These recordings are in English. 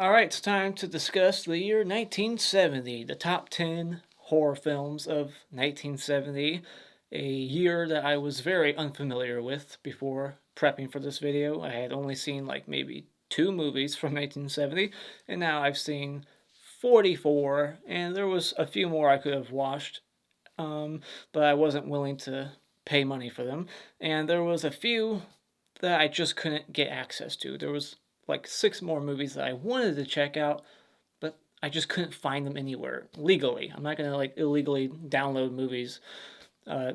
Alright, it's time to discuss the year 1970, the top 10 horror films of 1970, a year that I was very unfamiliar with before prepping for this video. I had only seen like maybe 2 movies from 1970, and now I've seen 44, and there was a few more I could have watched, but I wasn't willing to pay money for them, and there was a few that I just couldn't get access to. There was like 6 more movies that I wanted to check out, but I just couldn't find them anywhere legally. I'm not gonna like illegally download movies. I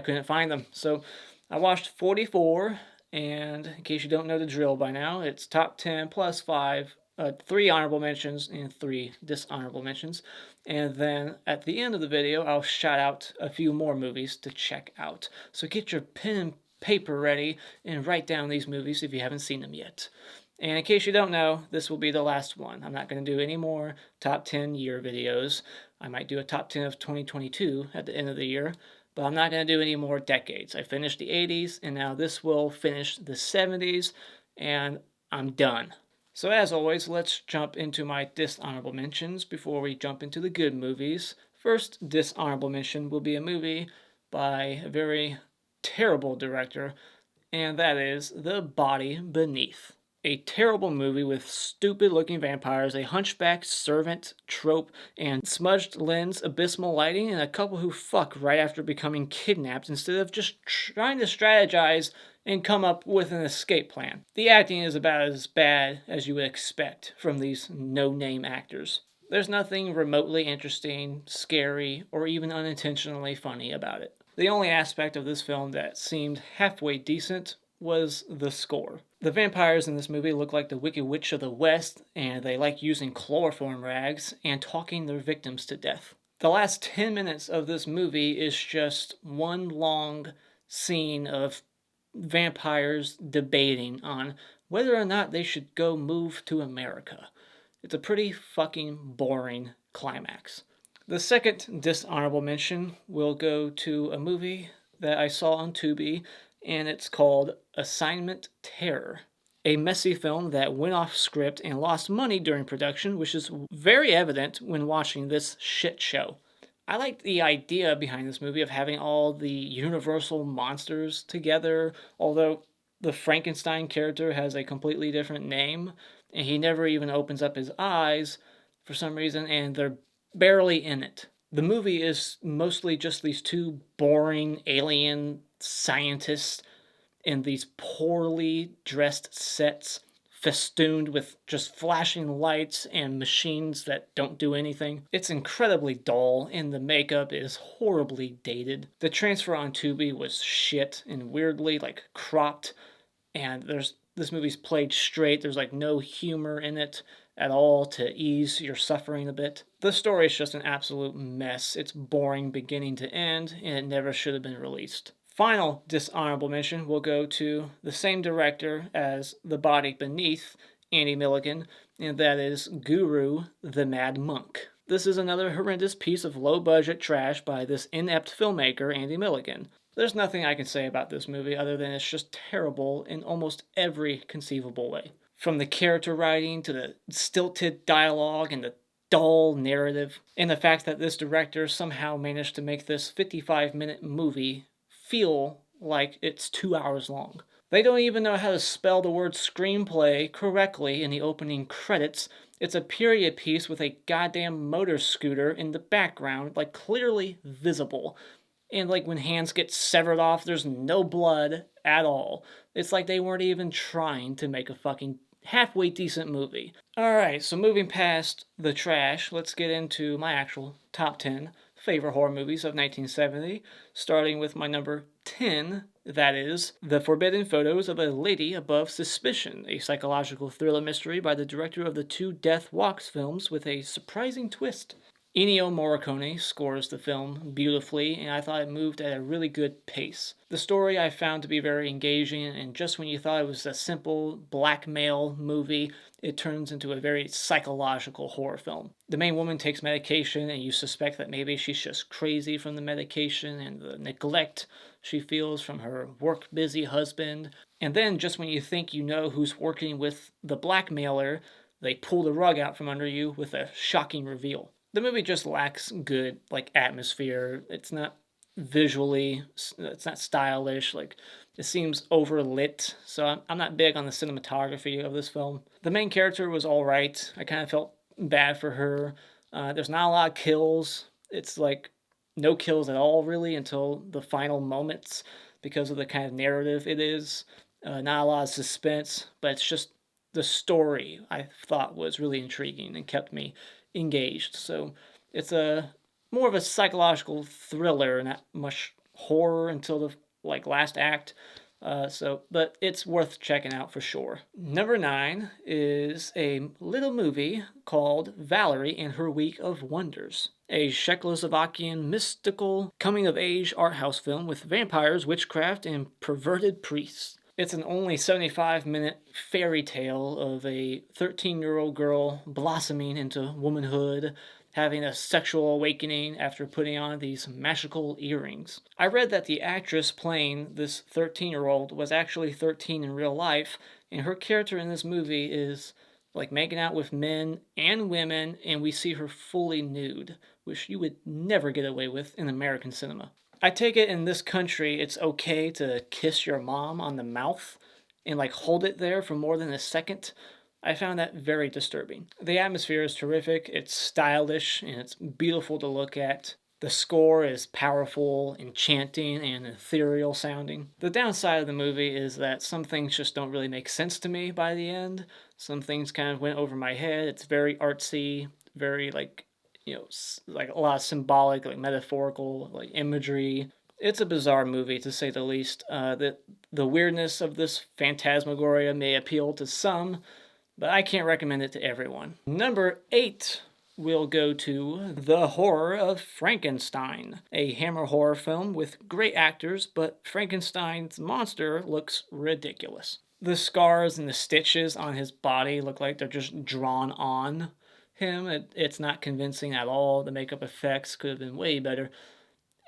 couldn't find them. So I watched 44, and in case you don't know the drill by now, it's top 10 plus 5, 3 honorable mentions and 3 dishonorable mentions. And then at the end of the video, I'll shout out a few more movies to check out. So get your pen and paper ready and write down these movies if you haven't seen them yet. And in case you don't know, this will be the last one. I'm not going to do any more top 10 year videos. I might do a top 10 of 2022 at the end of the year, but I'm not going to do any more decades. I finished the 80s, and now this will finish the 70s, and I'm done. So as always, let's jump into my dishonorable mentions before we jump into the good movies. First dishonorable mention will be a movie by a very terrible director, and that is The Body Beneath. A terrible movie with stupid-looking vampires, a hunchback servant trope, and smudged lens, abysmal lighting, and a couple who fuck right after becoming kidnapped instead of just trying to strategize and come up with an escape plan. The acting is about as bad as you would expect from these no-name actors. There's nothing remotely interesting, scary, or even unintentionally funny about it. The only aspect of this film that seemed halfway decent was the score. The vampires in this movie look like the Wicked Witch of the West, and they like using chloroform rags and talking their victims to death. The last 10 minutes of this movie is just one long scene of vampires debating on whether or not they should go move to America. It's a pretty fucking boring climax. The second dishonorable mention will go to a movie that I saw on Tubi, and it's called Assignment Terror. A messy film that went off script and lost money during production, which is very evident when watching this shit show. I liked the idea behind this movie of having all the Universal monsters together, although the Frankenstein character has a completely different name, and he never even opens up his eyes for some reason, and they're barely in it. The movie is mostly just these 2 boring alien scientists in these poorly dressed sets festooned with just flashing lights and machines that don't do anything. It's incredibly dull, and the makeup is horribly dated. The transfer on Tubi was shit and weirdly cropped, and this movie's played straight. There's no humor in it at all to ease your suffering a bit. The story is just an absolute mess. It's boring beginning to end, and it never should have been released. Final dishonorable mention will go to the same director as The Body Beneath, Andy Milligan, and that is Guru, the Mad Monk. This is another horrendous piece of low-budget trash by this inept filmmaker, Andy Milligan. There's nothing I can say about this movie other than it's just terrible in almost every conceivable way. From the character writing to the stilted dialogue and the dull narrative, and the fact that this director somehow managed to make this 55-minute movie feel like it's 2 hours long. They don't even know how to spell the word screenplay correctly in the opening credits. It's a period piece with a goddamn motor scooter in the background, clearly visible. And when hands get severed off, there's no blood at all. It's like they weren't even trying to make a fucking halfway decent movie. Alright, so moving past the trash, let's get into my actual top 10 favorite horror movies of 1970, starting with my number 10, that is The Forbidden Photos of a Lady Above Suspicion, a psychological thriller mystery by the director of the 2 Death Walks films with a surprising twist. Ennio Morricone scores the film beautifully, and I thought it moved at a really good pace. The story I found to be very engaging, and just when you thought it was a simple blackmail movie, it turns into a very psychological horror film. The main woman takes medication, and you suspect that maybe she's just crazy from the medication and the neglect she feels from her work-busy husband. And then, just when you think you know who's working with the blackmailer, they pull the rug out from under you with a shocking reveal. The movie just lacks good like atmosphere. It's not visually, it's not stylish. Like it seems overlit. So I'm not big on the cinematography of this film. The main character was all right. I kind of felt bad for her. There's not a lot of kills. It's like no kills at all really until the final moments because of the kind of narrative it is. Not a lot of suspense, but it's just the story I thought was really intriguing and kept me engaged. So it's a more of a psychological thriller, not much horror until the like last act. But it's worth checking out for sure. Number 9 is a little movie called Valerie and Her Week of Wonders, a Czechoslovakian mystical coming-of-age art house film with vampires, witchcraft, and perverted priests. It's an only 75-minute fairy tale of a 13-year-old girl blossoming into womanhood, having a sexual awakening after putting on these magical earrings. I read that the actress playing this 13-year-old was actually 13 in real life, and her character in this movie is like making out with men and women, and we see her fully nude, which you would never get away with in American cinema. I take it in this country it's okay to kiss your mom on the mouth and like hold it there for more than a second. I found that very disturbing. The atmosphere is terrific, it's stylish, and it's beautiful to look at. The score is powerful, enchanting, and ethereal sounding. The downside of the movie is that some things just don't really make sense to me by the end. Some things kind of went over my head. It's very artsy, very like, like a lot of symbolic, like metaphorical, like imagery. It's a bizarre movie, to say the least. The weirdness of this phantasmagoria may appeal to some, but I can't recommend it to everyone. Number 8 will go to The Horror of Frankenstein, a Hammer horror film with great actors, but Frankenstein's monster looks ridiculous. The scars and the stitches on his body look like they're just drawn on him. It's not convincing at all. The makeup effects could have been way better.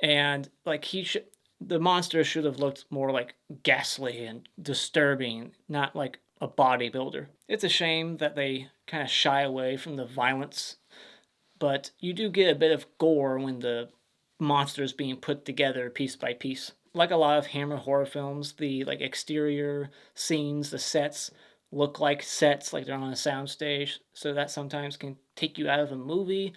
And like the monster should have looked more like ghastly and disturbing, not like a bodybuilder. It's a shame that they kind of shy away from the violence, but you do get a bit of gore when the monster is being put together piece by piece. Like a lot of Hammer horror films, the like exterior scenes, the sets look like sets, like they're on a soundstage, so that sometimes can take you out of a movie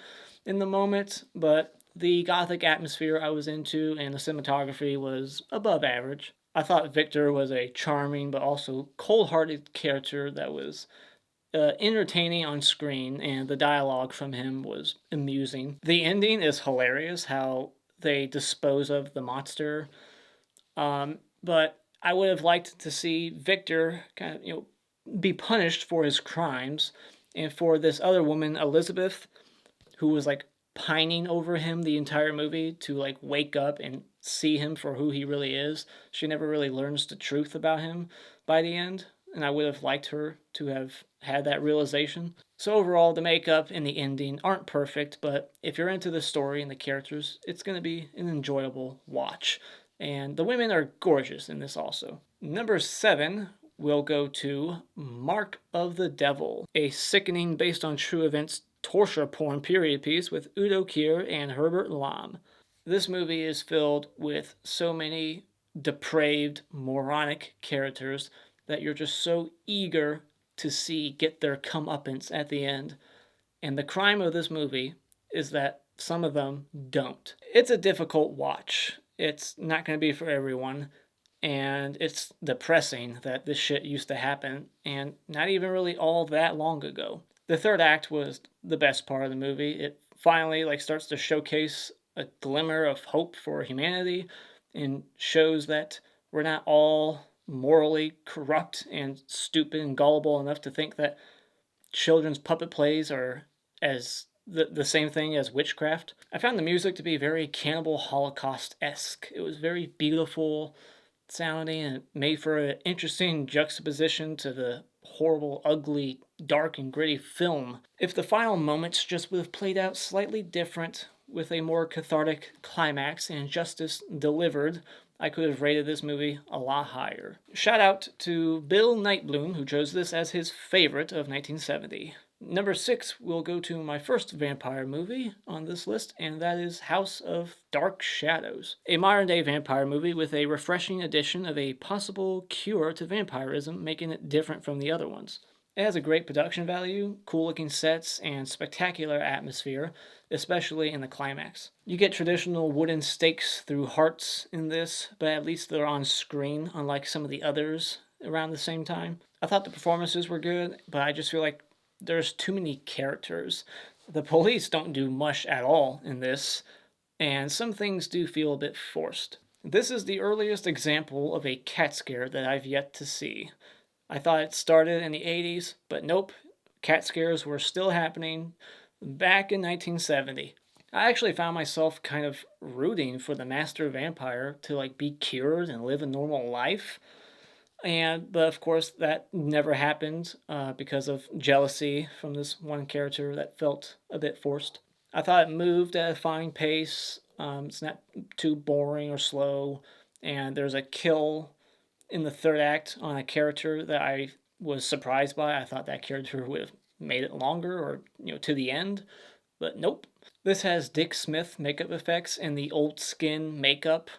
in the moment, but the gothic atmosphere I was into and the cinematography was above average. I thought Victor was a charming but also cold-hearted character that was entertaining on screen, and the dialogue from him was amusing. The ending is hilarious, how they dispose of the monster, but I would have liked to see Victor kind of, be punished for his crimes, and for this other woman, Elizabeth, who was like pining over him the entire movie, to like wake up and see him for who he really is. She never really learns the truth about him by the end, and I would have liked her to have had that realization. So overall, the makeup and the ending aren't perfect, but if you're into the story and the characters, it's going to be an enjoyable watch. And the women are gorgeous in this also. Number 7 will go to Mark of the Devil, a sickening based on true events torture porn period piece with Udo Kier and Herbert Lam. This movie is filled with so many depraved, moronic characters that you're just so eager to see get their comeuppance at the end. And the crime of this movie is that some of them don't. It's a difficult watch. It's not going to be for everyone. And it's depressing that this shit used to happen, and not even really all that long ago. The third act was the best part of the movie. It finally starts to showcase a glimmer of hope for humanity and shows that we're not all morally corrupt and stupid and gullible enough to think that children's puppet plays are as the same thing as witchcraft. I found the music to be very Cannibal Holocaust-esque. It was very beautiful sounding and made for an interesting juxtaposition to the horrible, ugly, dark, and gritty film. If the final moments just would have played out slightly different, with a more cathartic climax and justice delivered, I could have rated this movie a lot higher. Shout out to Bill Nightbloom, who chose this as his favorite of 1970. Number 6 will go to my first vampire movie on this list, and that is House of Dark Shadows, a modern day vampire movie with a refreshing addition of a possible cure to vampirism, making it different from the other ones. It has a great production value, cool looking sets, and spectacular atmosphere, especially in the climax. You get traditional wooden stakes through hearts in this, but at least they're on screen, unlike some of the others around the same time. I thought the performances were good, but I just feel like there's too many characters. The police don't do much at all in this, and some things do feel a bit forced. This is the earliest example of a cat scare that I've yet to see. I thought it started in the 80s, but nope, cat scares were still happening back in 1970. I actually found myself kind of rooting for the master vampire to like be cured and live a normal life. But of course that never happened because of jealousy from this one character that felt a bit forced. I thought it moved at a fine pace. It's not too boring or slow, and there's a kill in the third act on a character that I was surprised by. I thought that character would have made it longer or to the end, but nope. This has Dick Smith makeup effects, and the old skin makeup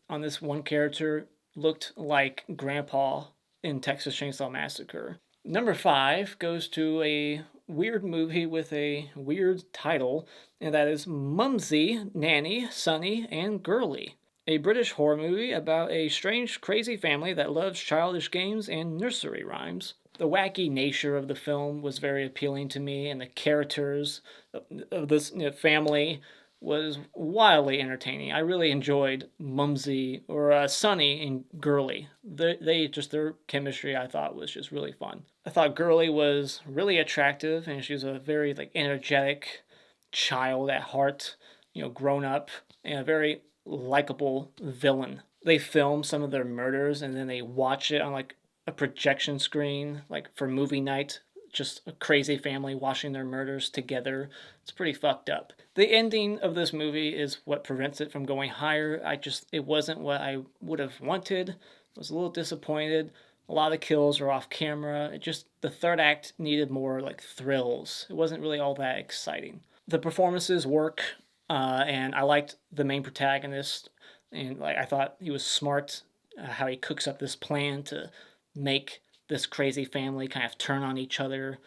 on this one character looked like Grandpa in Texas Chainsaw Massacre. Number 5 goes to a weird movie with a weird title, and that is Mumsy, Nanny, Sonny, and Girly, a British horror movie about a strange, crazy family that loves childish games and nursery rhymes. The wacky nature of the film was very appealing to me, and the characters of this family was wildly entertaining. I really enjoyed Mumsy or Sonny and Girly. Their chemistry I thought was just really fun. I thought Girly was really attractive, and she was a very energetic child at heart, grown up, and a very likable villain. They film some of their murders and then they watch it on a projection screen, for movie night. Just a crazy family watching their murders together. It's pretty fucked up. The ending of this movie is what prevents it from going higher. It wasn't what I would have wanted. I was a little disappointed. A lot of kills are off camera. The third act needed more thrills. It wasn't really all that exciting. The performances work, and I liked the main protagonist, and I thought he was smart, how he cooks up this plan to make this crazy family kind of turn on each other.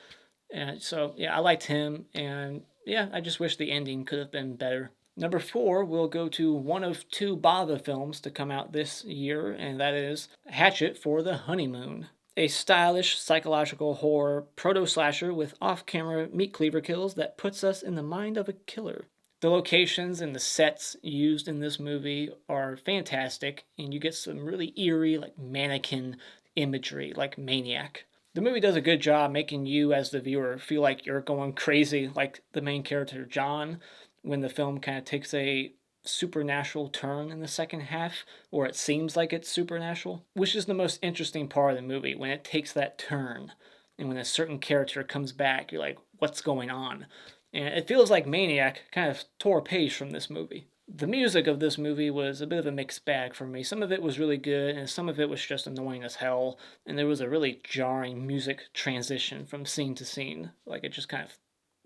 And so yeah, I liked him, and yeah, I just wish the ending could have been better. Number 4 will go to one of 2 Bava films to come out this year, and that is Hatchet for the Honeymoon, a stylish psychological horror proto-slasher with off-camera meat cleaver kills that puts us in the mind of a killer. The locations and the sets used in this movie are fantastic, and you get some really eerie, mannequin imagery, like Maniac. The movie does a good job making you, as the viewer, feel like you're going crazy, like the main character, John, when the film kind of takes a supernatural turn in the second half, or it seems like it's supernatural, which is the most interesting part of the movie, when it takes that turn, and when a certain character comes back, you're like, what's going on? And it feels like Maniac kind of tore a page from this movie. The music of this movie was a bit of a mixed bag for me. Some of it was really good, and some of it was just annoying as hell, and there was a really jarring music transition from scene to scene. It just kind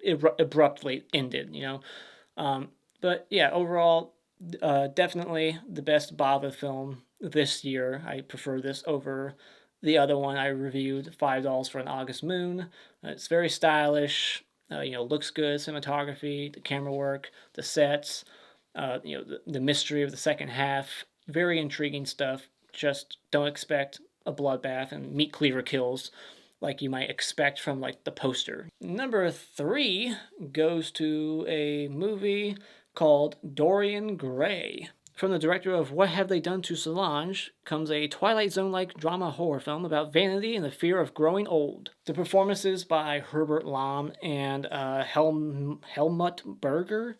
of abruptly ended, But yeah, overall, definitely the best Bava film this year. I prefer this over the other one I reviewed, $5 for an August Moon. It's very stylish, looks good, cinematography, the camera work, the sets, the mystery of the second half. Very intriguing stuff. Just don't expect a bloodbath and meat cleaver kills like you might expect from the poster. Number 3 goes to a movie called Dorian Gray. From the director of What Have They Done to Solange comes a Twilight Zone-like drama horror film about vanity and the fear of growing old. The performances by Herbert Lom and Helmut Berger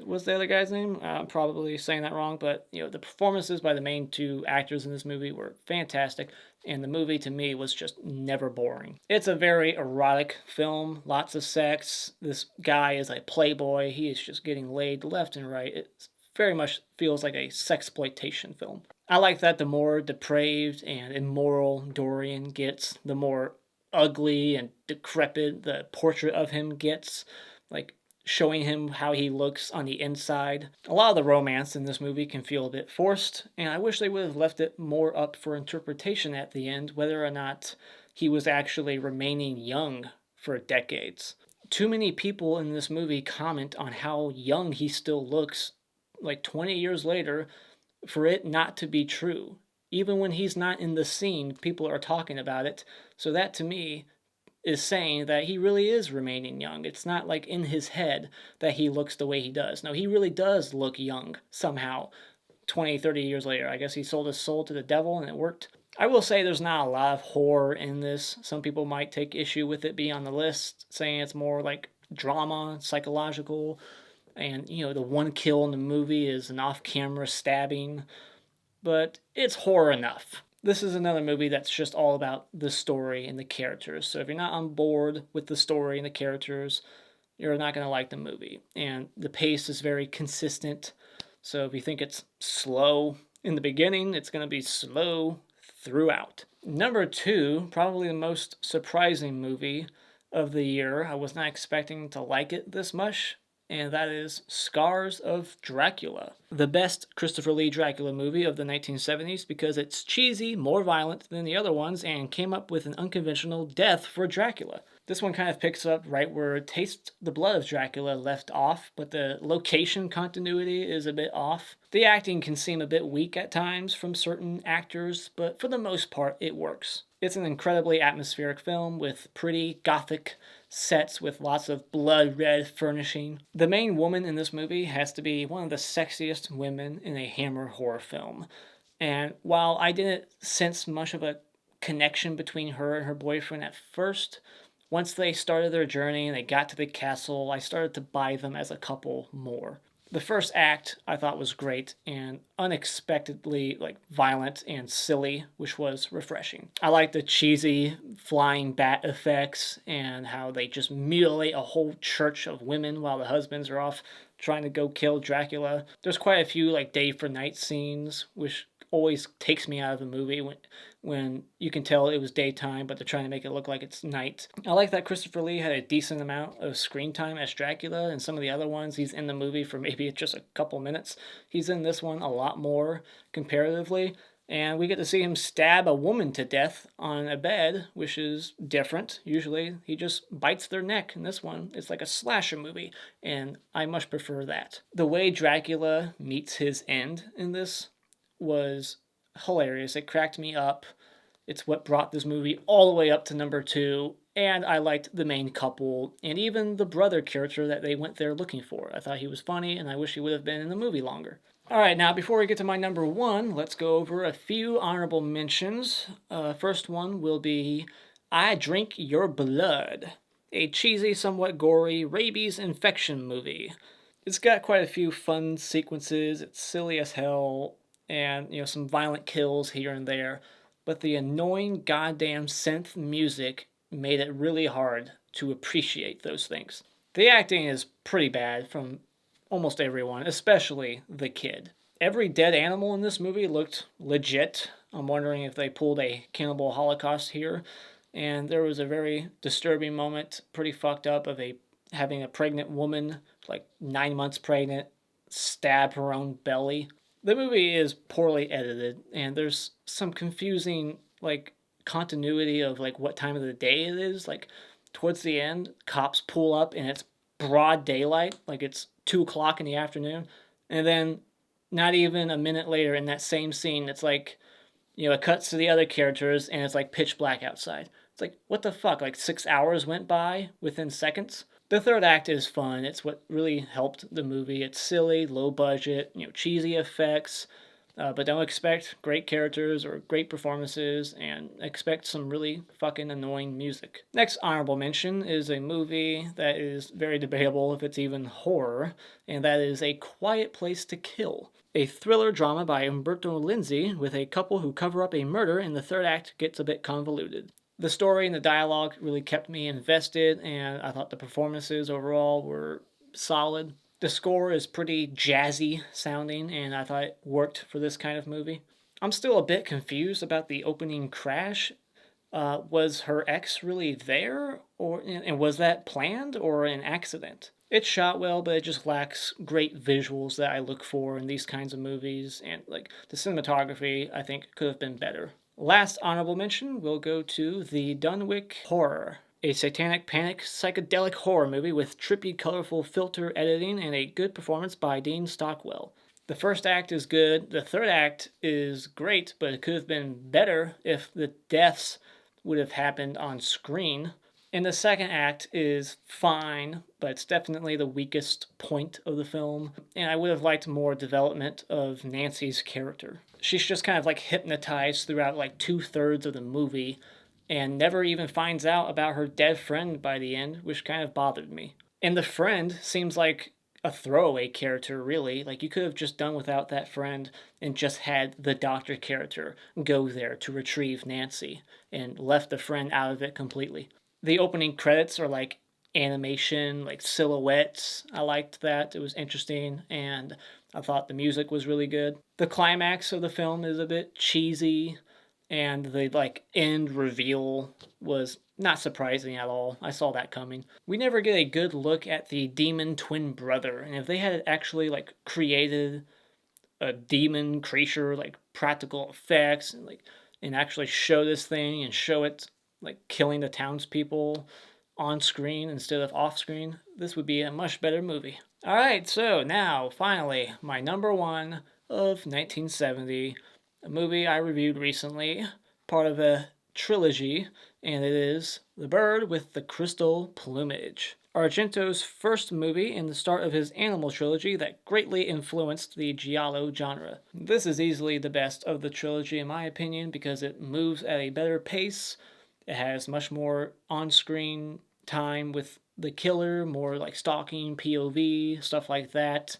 was the other guy's name. I'm probably saying that wrong, but the performances by the main 2 actors in this movie were fantastic, and the movie to me was just never boring. It's a very erotic film, lots of sex. This guy is a playboy. He is just getting laid left and right. It very much feels like a sexploitation film. I like that the more depraved and immoral Dorian gets, the more ugly and decrepit the portrait of him gets, like showing him how he looks on the inside. A lot of the romance in this movie can feel a bit forced, and I wish they would have left it more up for interpretation at the end, whether or not he was actually remaining young for decades. Too many people in this movie comment on how young he still looks, like 20 years later, for it not to be true. Even when he's not in the scene, people are talking about it. So that to me is saying that he really is remaining young. It's not like in his head that he looks the way he does. No, he really does look young somehow 20, 30 years later. I guess he sold his soul to the devil and it worked. I will say there's not a lot of horror in this. Some people might take issue with it being on the list, saying it's more like drama, psychological, and the one kill in the movie is an off-camera stabbing, but it's horror enough. This is another movie that's just all about the story and the characters. So if you're not on board with the story and the characters, you're not going to like the movie. And the pace is very consistent. So if you think it's slow in the beginning, it's going to be slow throughout. Number 2, probably the most surprising movie of the year. I was not expecting to like it this much, and that is Scars of Dracula. The best Christopher Lee Dracula movie of the 1970s because it's cheesy, more violent than the other ones, and came up with an unconventional death for Dracula. This one kind of picks up right where Taste the Blood of Dracula left off, but the location continuity is a bit off. The acting can seem a bit weak at times from certain actors, but for the most part, it works. It's an incredibly atmospheric film with pretty gothic sets with lots of blood red furnishing. The main woman in this movie has to be one of the sexiest women in a Hammer horror film. And while I didn't sense much of a connection between her and her boyfriend at first, once they started their journey and they got to the castle, I started to buy them as a couple more. The first act I thought was great and unexpectedly violent and silly, which was refreshing. I like the cheesy flying bat effects and how they just mutilate a whole church of women while the husbands are off trying to go kill Dracula. There's quite a few day for night scenes, which always takes me out of the movie when you can tell it was daytime, but they're trying to make it look like it's night. I like that Christopher Lee had a decent amount of screen time as Dracula, and some of the other ones he's in the movie for maybe just a couple minutes. He's in this one a lot more comparatively, and we get to see him stab a woman to death on a bed, which is different. Usually he just bites their neck. In this one, it's like a slasher movie, and I much prefer that. The way Dracula meets his end in this was hilarious. It cracked me up. It's what brought this movie all the way up to number 2, and I liked the main couple and even the brother character that they went there looking for. I thought he was funny, and I wish he would have been in the movie longer. Alright, now before we get to my number 1, let's go over a few honorable mentions. First one will be I Drink Your Blood, a cheesy, somewhat gory rabies infection movie. It's got quite a few fun sequences, it's silly as hell, and some violent kills here and there, but the annoying goddamn synth music made it really hard to appreciate those things. The acting is pretty bad from almost everyone, especially the kid. Every dead animal in this movie looked legit. I'm wondering if they pulled a cannibal holocaust here, and there was a very disturbing moment, pretty fucked up, of having a pregnant woman, 9 months pregnant, stab her own belly. The movie is poorly edited, and there's some confusing, continuity of, what time of the day it is. Towards the end, cops pull up, and it's broad daylight, it's 2 o'clock in the afternoon, and then not even a minute later in that same scene, it's it cuts to the other characters, and it's, pitch black outside. It's what the fuck, 6 hours went by within seconds? The third act is fun. It's what really helped the movie. It's silly, low budget, cheesy effects, but don't expect great characters or great performances, and expect some really fucking annoying music. Next honorable mention is a movie that is very debatable if it's even horror, and that is A Quiet Place to Kill, a thriller drama by Umberto Lenzi with a couple who cover up a murder, and the third act gets a bit convoluted. The story and the dialogue really kept me invested, and I thought the performances overall were solid. The score is pretty jazzy sounding, and I thought it worked for this kind of movie. I'm still a bit confused about the opening crash. Was her ex really there, and was that planned or an accident? It's shot well, but it just lacks great visuals that I look for in these kinds of movies, and like the cinematography, I think could have been better. Last honorable mention will go to the Dunwick Horror, a satanic panic psychedelic horror movie with trippy, colorful filter editing and a good performance by Dean Stockwell. The first act is good, the third act is great, but it could have been better if the deaths would have happened on screen. And the second act is fine, but it's definitely the weakest point of the film. And I would have liked more development of Nancy's character. She's just kind of like hypnotized throughout like 2/3 of the movie and never even finds out about her dead friend by the end, which kind of bothered me. And the friend seems like a throwaway character, really. Like, you could have just done without that friend and just had the doctor character go there to retrieve Nancy and left the friend out of it completely. The opening credits are like animation, like silhouettes. I liked that. It was interesting, and I thought the music was really good. The climax of the film is a bit cheesy, and the like end reveal was not surprising at all. I saw that coming. We never get a good look at the demon twin brother, and if they had actually like created a demon creature, like practical effects, and actually show this thing and show it like killing the townspeople on screen instead of off screen, this would be a much better movie. All right, so now finally my number one of 1970, a movie I reviewed recently, part of a trilogy, and it is The Bird with the Crystal Plumage, Argento's first movie and the start of his animal trilogy that greatly influenced the giallo genre. This is easily the best of the trilogy in my opinion because it moves at a better pace. It has much more on-screen time with the killer, more like stalking, POV, stuff like that.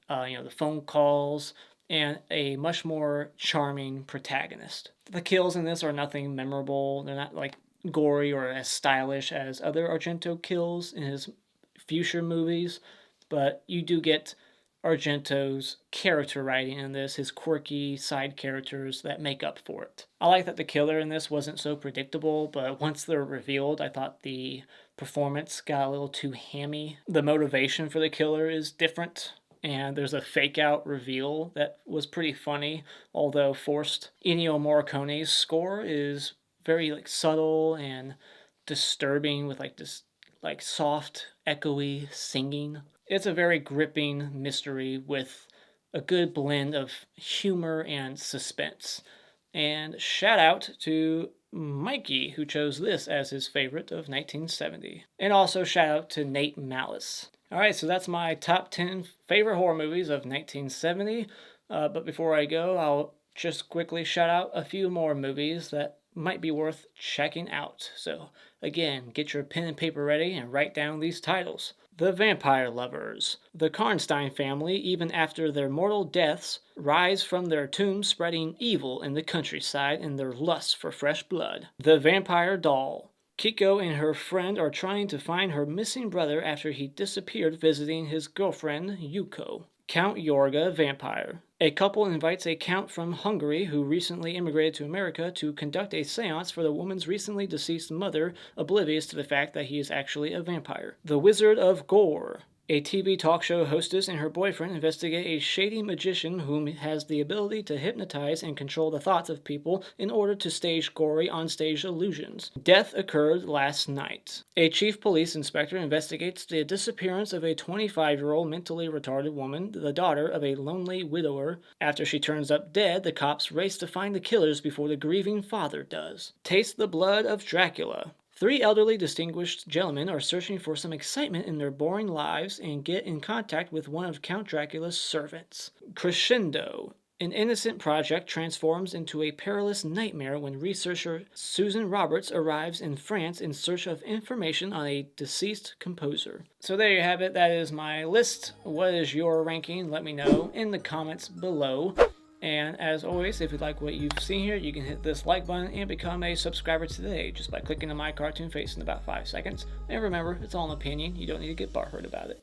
The phone calls, and a much more charming protagonist. The kills in this are nothing memorable. They're not like gory or as stylish as other Argento kills in his future movies, but you do get Argento's character writing in this, his quirky side characters that make up for it. I like that the killer in this wasn't so predictable, but once they're revealed, I thought the performance got a little too hammy. The motivation for the killer is different, and there's a fake out reveal that was pretty funny, although forced. Ennio Morricone's score is very like subtle and disturbing with like this like soft, echoey singing. It's a very gripping mystery with a good blend of humor and suspense. And shout out to Mikey, who chose this as his favorite of 1970. And also shout out to Nate Malice. Alright, so that's my top 10 favorite horror movies of 1970. But before I go, I'll just quickly shout out a few more movies that might be worth checking out. So again, get your pen and paper ready and write down these titles. The Vampire Lovers. The Karnstein family, even after their mortal deaths, rise from their tombs spreading evil in the countryside in their lust for fresh blood. The Vampire Doll. Kiko and her friend are trying to find her missing brother after he disappeared visiting his girlfriend, Yuko. Count Yorga, Vampire. A couple invites a count from Hungary who recently immigrated to America to conduct a seance for the woman's recently deceased mother, oblivious to the fact that he is actually a vampire. The Wizard of Gore. A TV talk show hostess and her boyfriend investigate a shady magician whom has the ability to hypnotize and control the thoughts of people in order to stage gory onstage illusions. Death occurred last night. A chief police inspector investigates the disappearance of a 25-year-old mentally retarded woman, the daughter of a lonely widower. After she turns up dead, the cops race to find the killers before the grieving father does. Taste the blood of Dracula. 3 elderly distinguished gentlemen are searching for some excitement in their boring lives and get in contact with one of Count Dracula's servants. Crescendo. An innocent project transforms into a perilous nightmare when researcher Susan Roberts arrives in France in search of information on a deceased composer. So there you have it. That is my list. What is your ranking? Let me know in the comments below. And as always, if you like what you've seen here, you can hit this like button and become a subscriber today just by clicking on my cartoon face in about 5 seconds. And remember, it's all an opinion. You don't need to get butthurt about it.